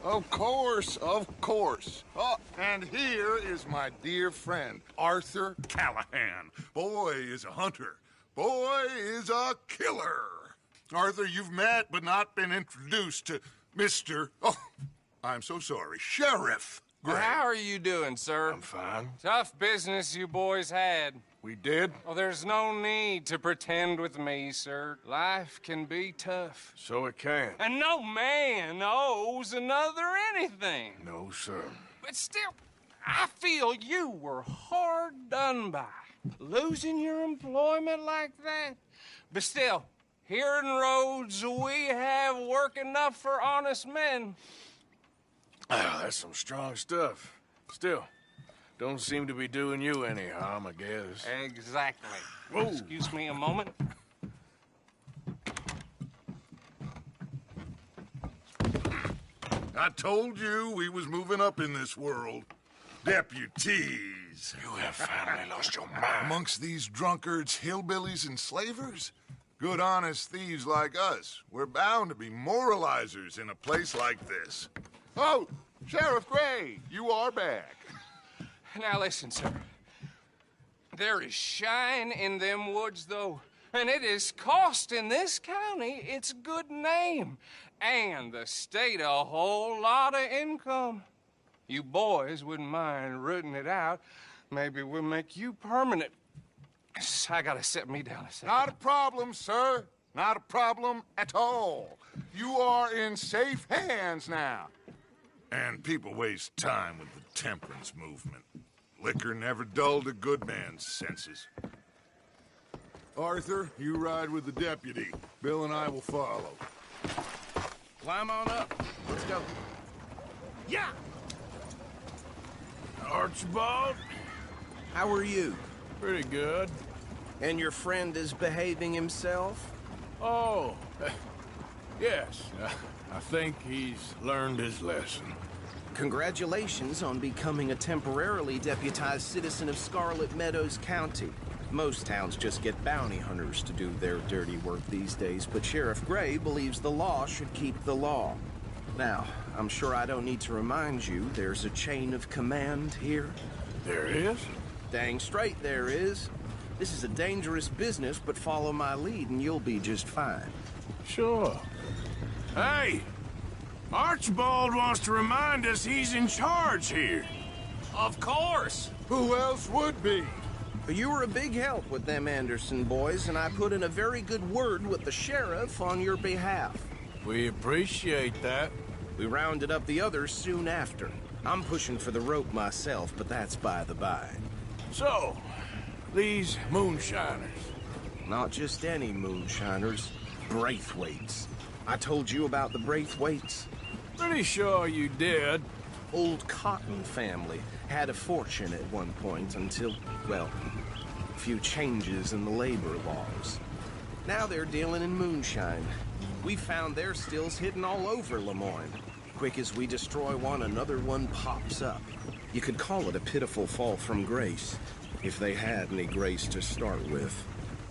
Of course, of course. Oh, and here is my dear friend, Arthur Callahan. Boy is a hunter. Boy is a killer. Arthur, you've met but not been introduced to Mr. Oh, I'm so sorry, Sheriff Gray. How are you doing, sir? I'm fine. Tough business you boys had. We did? Oh, there's no need to pretend with me, sir. Life can be tough. So it can. And no man owes another anything. No, sir. But still, I feel you were hard done by. Losing your employment like that. But still, here in Rhodes, we have work enough for honest men. Oh, that's some strong stuff. Still, don't seem to be doing you any harm, I guess. Exactly. Whoa. Excuse me a moment. I told you we was moving up in this world. Deputies. You have finally lost your mind. Amongst these drunkards, hillbillies, and slavers? Good honest thieves like us. We're bound to be moralizers in a place like this. Oh, Sheriff Gray, you are back. Now listen, sir. There is shine in them woods, though. And it is costing this county its good name. And the state a whole lot of income. You boys wouldn't mind rooting it out. Maybe we'll make you permanent. I gotta set me down a second. Not a problem, sir. Not a problem at all. You are in safe hands now. And people waste time with the temperance movement. Liquor never dulled a good man's senses. Arthur, you ride with the deputy. Bill and I will follow. Climb on up. Let's go. Yeah! Archibald? How are you? Pretty good. And your friend is behaving himself? Oh, yes. I think he's learned his lesson. Congratulations on becoming a temporarily deputized citizen of Scarlet Meadows County. Most towns just get bounty hunters to do their dirty work these days, but Sheriff Gray believes the law should keep the law. Now, I'm sure I don't need to remind you there's a chain of command here. There is? Dang straight there is. This is a dangerous business, but follow my lead and you'll be just fine. Sure. Hey! Archibald wants to remind us he's in charge here. Of course. Who else would be? You were a big help with them Anderson boys, and I put in a very good word with the sheriff on your behalf. We appreciate that. We rounded up the others soon after. I'm pushing for the rope myself, but that's by the by. So, these moonshiners. Not just any moonshiners, Braithwaites. I told you about the Braithwaites? Pretty sure you did. Old Cotton family had a fortune at one point until, well, a few changes in the labor laws. Now they're dealing in moonshine. We found their stills hidden all over Lemoyne. Quick as we destroy one, another one pops up. You could call it a pitiful fall from grace, if they had any grace to start with.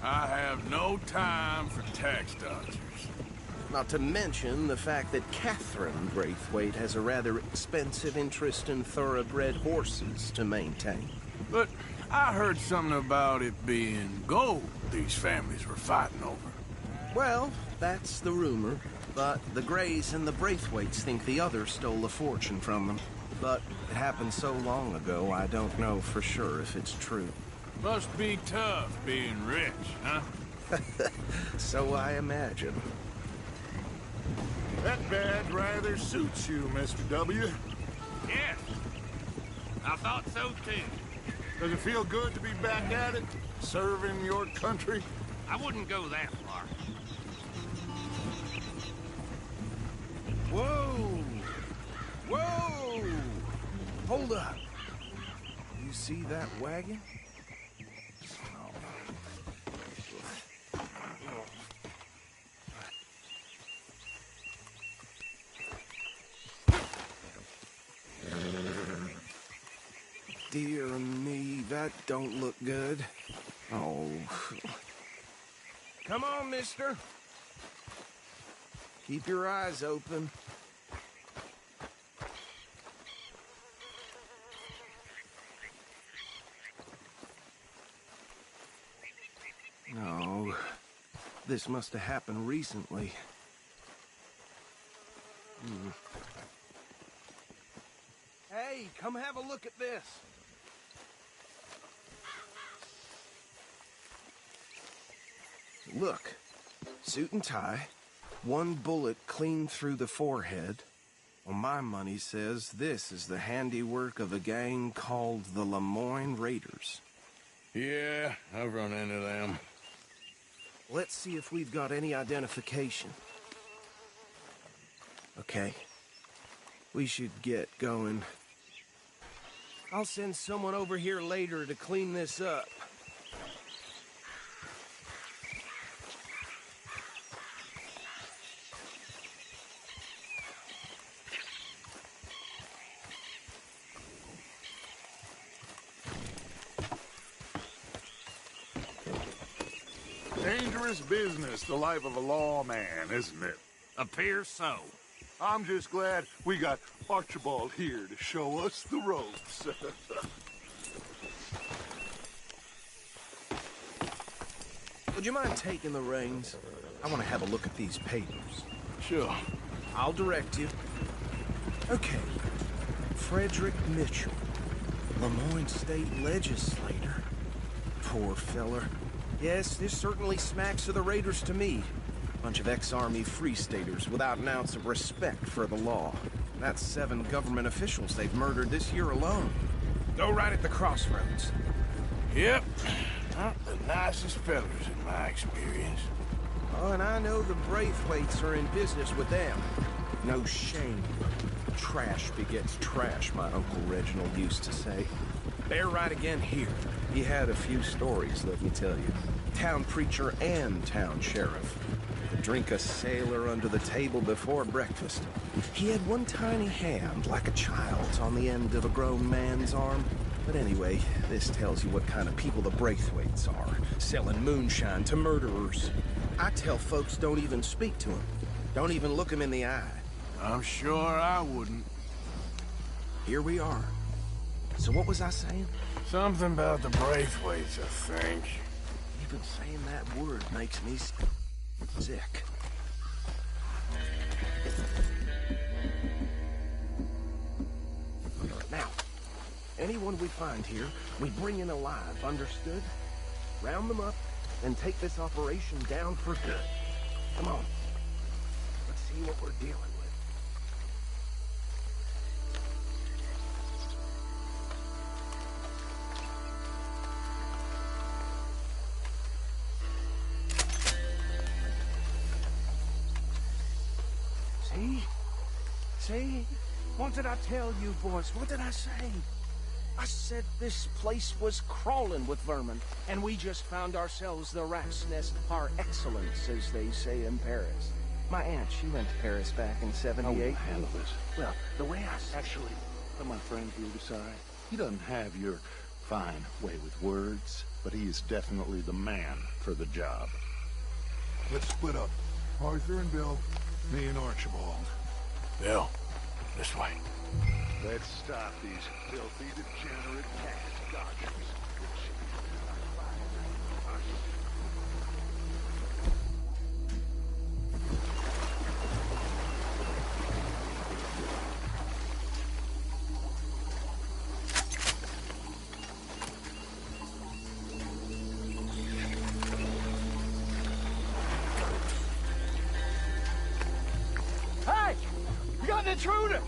I have no time for tax dodgers. Not to mention the fact that Catherine Braithwaite has a rather expensive interest in thoroughbred horses to maintain. But I heard something about it being gold these families were fighting over. Well, that's the rumor. But the Grays and the Braithwaites think the others stole a fortune from them. But it happened so long ago, I don't know for sure if it's true. Must be tough being rich, huh? So I imagine. That badge rather suits you, Mr. W. Yes. I thought so, too. Does it feel good to be back at it? Serving your country? I wouldn't go that far. Whoa! Whoa! Hold up. You see that wagon? Dear me, that don't look good. Oh. Come on, mister. Keep your eyes open. No. This must have happened recently. Hey, come have a look at this. Look, suit and tie, one bullet clean through the forehead. Well, my money says this is the handiwork of a gang called the Lemoyne Raiders. Yeah, I've run into them. Let's see if we've got any identification. Okay. We should get going. I'll send someone over here later to clean this up. Dangerous business, the life of a lawman, isn't it? Appears so. I'm just glad we got Archibald here to show us the ropes. Would you mind taking the reins? I want to have a look at these papers. Sure. I'll direct you. Okay. Frederick Mitchell, Lemoyne State Legislator. Poor feller. Yes, this certainly smacks of the Raiders to me. Bunch of ex-Army Free Staters without an ounce of respect for the law. That's 7 government officials they've murdered this year alone. Go right at the crossroads. Yep. Not the nicest fellas in my experience. Oh, and I know the Braithwaites are in business with them. No shame. Trash begets trash, my Uncle Reginald used to say. They're right again here. He had a few stories, let me tell you. Town preacher and town sheriff. Could drink a sailor under the table before breakfast. He had one tiny hand, like a child's, on the end of a grown man's arm. But anyway, this tells you what kind of people the Braithwaites are. Selling moonshine to murderers. I tell folks don't even speak to him. Don't even look him in the eye. I'm sure I wouldn't. Here we are. So what was I saying? Something about the Braithwaites, I think. Even saying that word makes me sick. Now, anyone we find here, we bring in alive, understood? Round them up, and take this operation down for good. Come on. Let's see what we're dealing with. See? What did I tell you, boys? What did I say? I said this place was crawling with vermin, and we just found ourselves the rat's nest par excellence, as they say in Paris. My aunt, she went to Paris back in '78. Oh, handle this. Well, the way I Actually, let my friend here decide. He doesn't have your fine way with words, but he is definitely the man for the job. Let's split up. Arthur and Bill, me and Archibald. Bill, this way. Let's stop these filthy, degenerate tax dodgers. Hey! You got an intruder!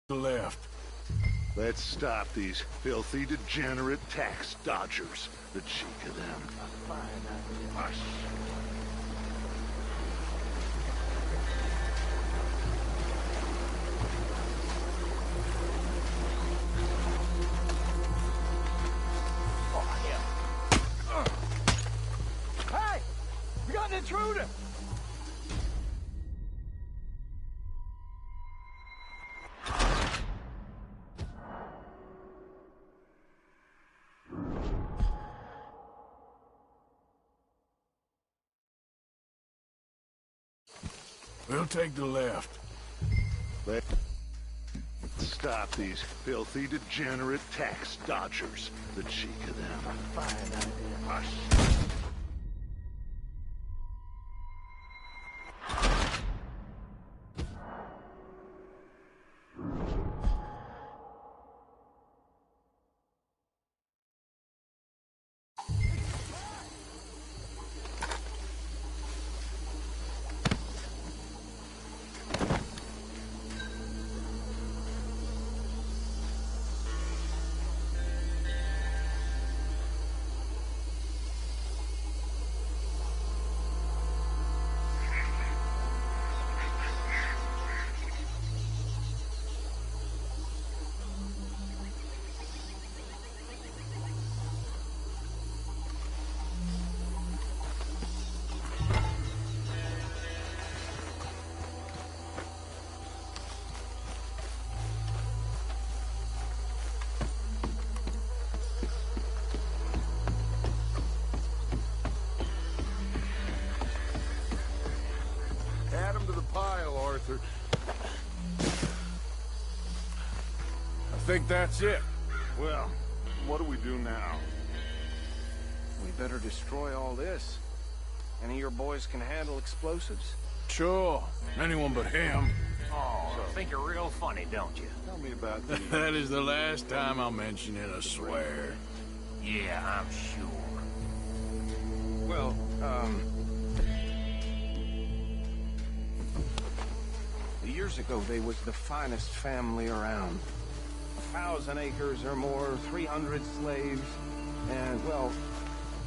To the left. Let's stop these filthy, degenerate tax dodgers. The cheek of them. Hush. Hey! We got an intruder! We'll take the left. Let's stop these filthy, degenerate tax dodgers. The cheek of them. Hush. Add them to the pile, Arthur. I think that's it. Well, what do we do now? We better destroy all this. Any of your boys can handle explosives? Sure. Anyone but him. Oh, you think you're real funny, don't you? Tell me about the... That is the last time I'll mention it, I swear. Yeah, I'm sure. Well, years ago, they was the finest family around. 1,000 acres or more, 300 slaves, and, well,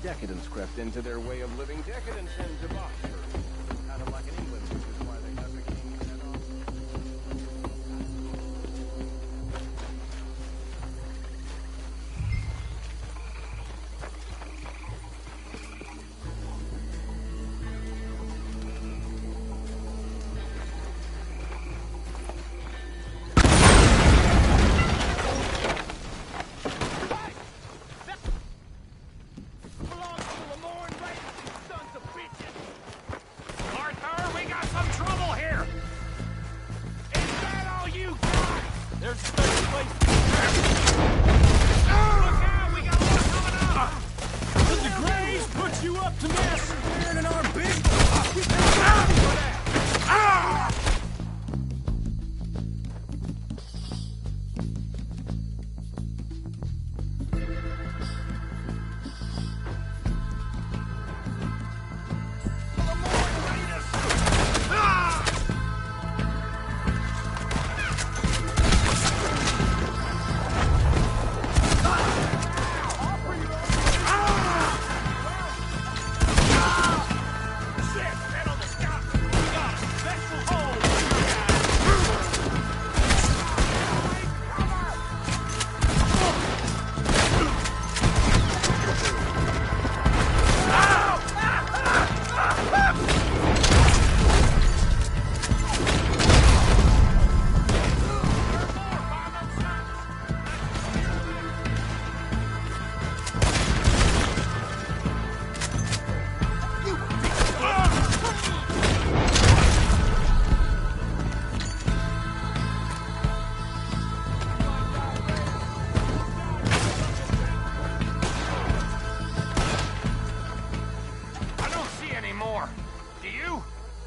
decadence crept into their way of living. Decadence and debauchery. Kind of like in England, which is why they have the king's head off.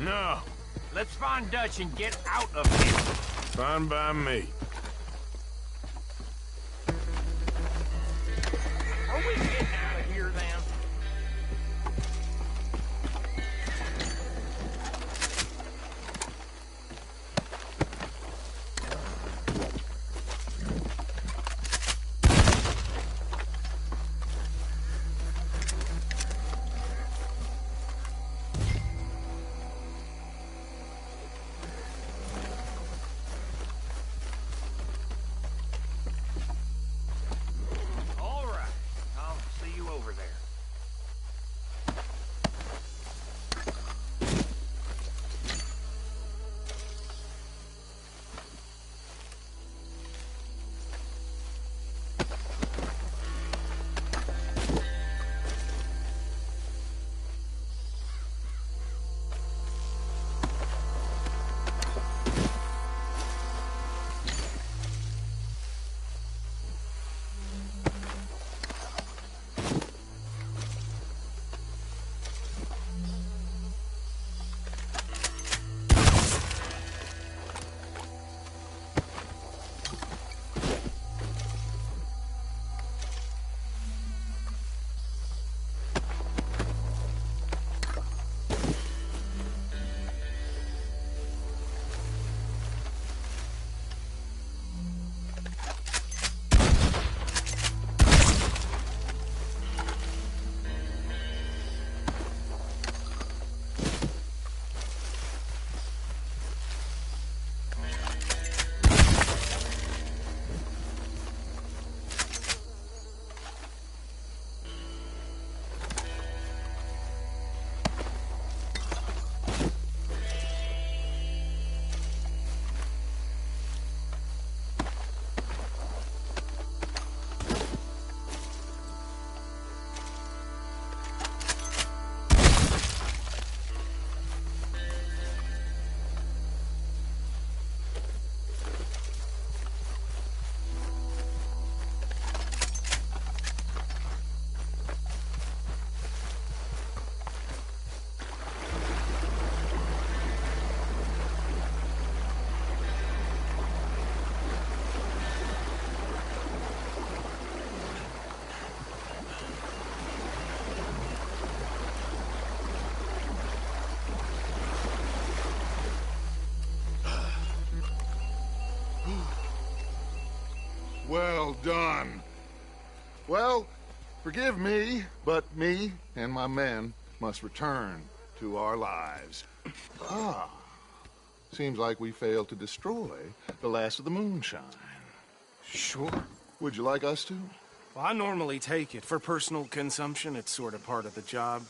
No. Let's find Dutch and get out of here. Fine by me. Are we getting out of here, then? Well done. Well, forgive me, but me and my men must return to our lives. Ah. Seems like we failed to destroy the last of the moonshine. Sure. Would you like us to? Well, I normally take it. For personal consumption, it's sort of part of the job.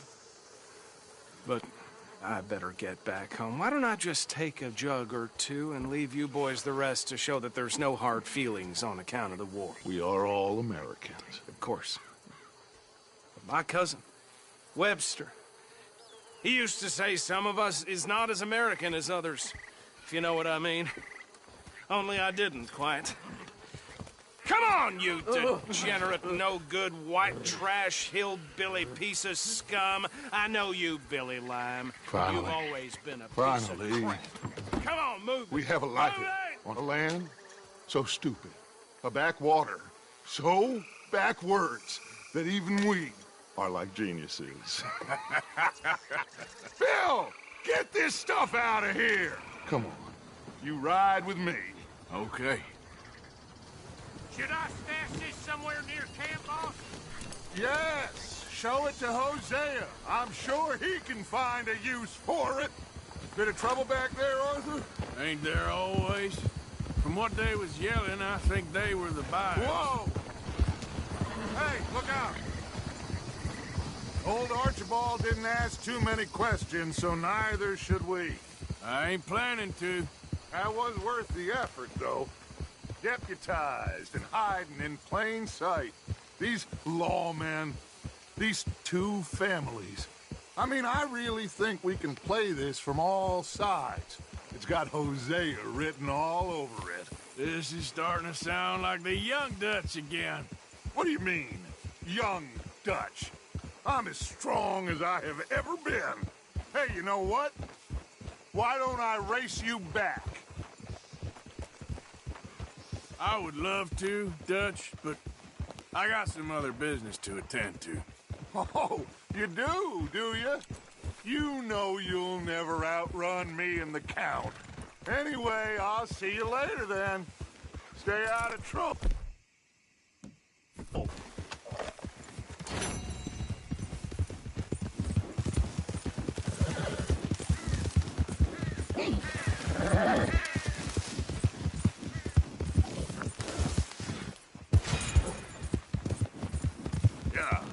But I better get back home. Why don't I just take a jug or two and leave you boys the rest to show that there's no hard feelings on account of the war? We are all Americans. Of course. But my cousin, Webster, he used to say some of us is not as American as others, if you know what I mean. Only I didn't quite. Come on, you degenerate, no-good, white trash, hillbilly piece of scum. I know you, Billy Lime. Finally. You've always been a piece Finally. of crap. Come on, move. We have a life on a land so stupid, a backwater so backwards that even we are like geniuses. Bill, get this stuff out of here. Come on, you ride with me. Okay. Should I stash this somewhere near camp, boss? Yes, show it to Hosea. I'm sure he can find a use for it. Bit of trouble back there, Arthur? Ain't there always? From what they was yelling, I think they were the buyers. Whoa! Hey, look out! Old Archibald didn't ask too many questions, so neither should we. I ain't planning to. That was worth the effort, though. Deputized and hiding in plain sight. These lawmen, these two families. I mean, I really think we can play this from all sides. It's got Hosea written all over it. This is starting to sound like the Young Dutch again. What do you mean, young Dutch? I'm as strong as I have ever been. Hey, you know what? Why don't I race you back? I would love to, Dutch, but I got some other business to attend to. Oh, you do you? You know you'll never outrun me and the Count. Anyway, I'll see you later then. Stay out of trouble. Yeah.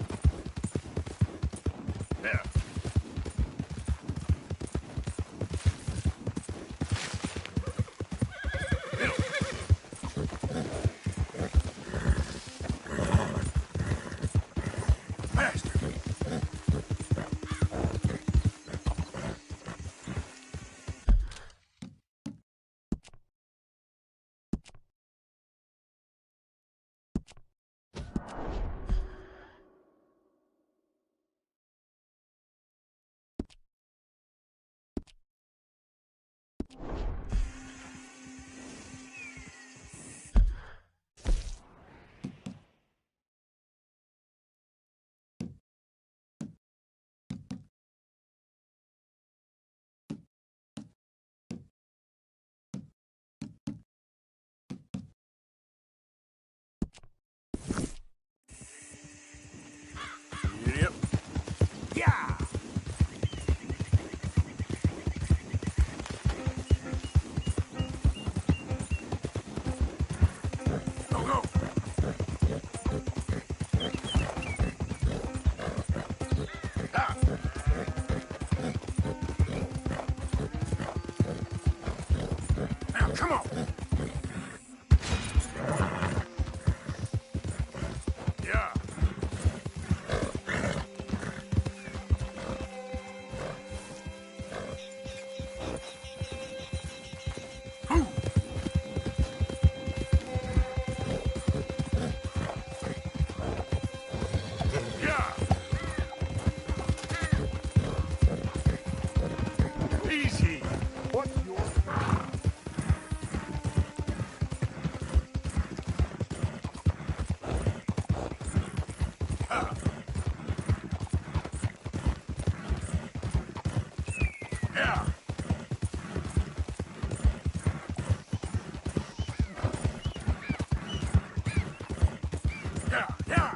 Yeah. Yeah, yeah.